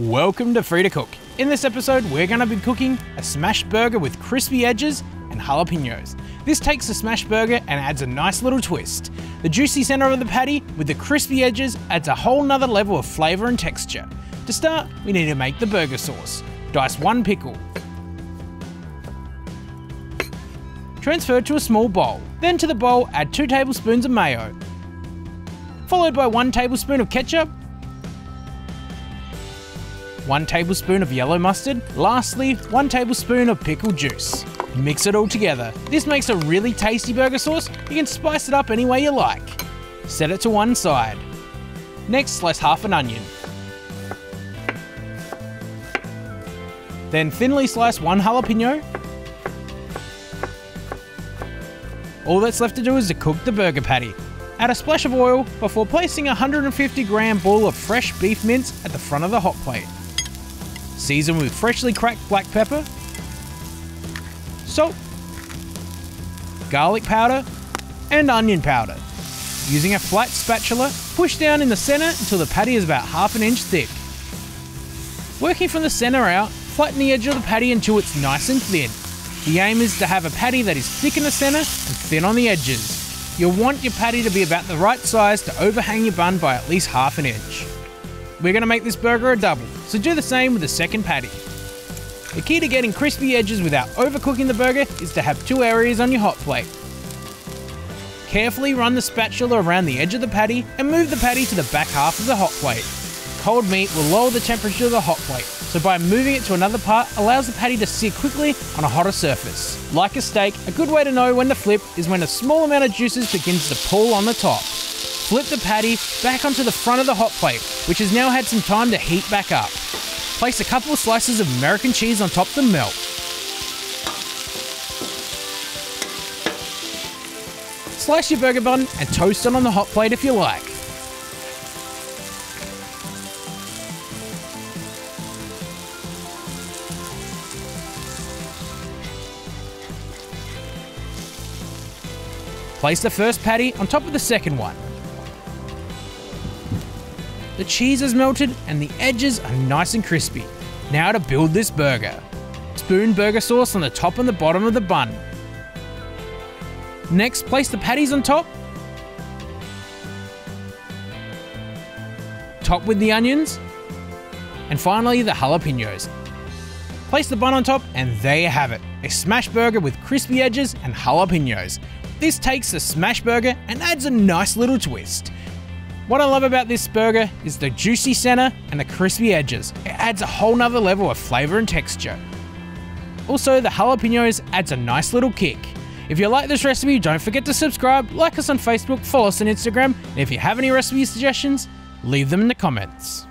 Welcome to Free to Cook. In this episode, we're going to be cooking a smashed burger with crispy edges and jalapeños. This takes a smashed burger and adds a nice little twist. The juicy center of the patty with the crispy edges adds a whole nother level of flavor and texture. To start, we need to make the burger sauce. Dice 1 pickle. Transfer to a small bowl. Then to the bowl, add 2 tablespoons of mayo, followed by 1 tablespoon of ketchup, 1 tablespoon of yellow mustard, lastly 1 tablespoon of pickle juice. Mix it all together. This makes a really tasty burger sauce. You can spice it up any way you like. Set it to one side. Next, slice half an onion. Then thinly slice 1 jalapeno. All that's left to do is to cook the burger patty. Add a splash of oil before placing a 150 gram ball of fresh beef mince at the front of the hot plate. Season with freshly cracked black pepper, salt, garlic powder, and onion powder. Using a flat spatula, push down in the center until the patty is about ½ an inch thick. Working from the center out, flatten the edge of the patty until it's nice and thin. The aim is to have a patty that is thick in the center and thin on the edges. You'll want your patty to be about the right size to overhang your bun by at least ½ an inch. We're going to make this burger a double, so do the same with the second patty. The key to getting crispy edges without overcooking the burger is to have 2 areas on your hot plate. Carefully run the spatula around the edge of the patty and move the patty to the back half of the hot plate. Cold meat will lower the temperature of the hot plate, so by moving it to another part allows the patty to sear quickly on a hotter surface. Like a steak, a good way to know when to flip is when a small amount of juices begins to pool on the top. Flip the patty back onto the front of the hot plate, which has now had some time to heat back up. Place a couple of slices of American cheese on top to melt. Slice your burger bun and toast it on the hot plate if you like. Place the first patty on top of the second one. The cheese is melted and the edges are nice and crispy. Now to build this burger. Spoon burger sauce on the top and the bottom of the bun. Next, place the patties on top. Top with the onions. And finally, the jalapeños. Place the bun on top and there you have it. A smash burger with crispy edges and jalapeños. This takes the smash burger and adds a nice little twist. What I love about this burger is the juicy center and the crispy edges. It adds a whole nother level of flavor and texture. Also, the jalapeños adds a nice little kick. If you like this recipe, don't forget to subscribe, like us on Facebook, follow us on Instagram, and if you have any recipe suggestions, leave them in the comments.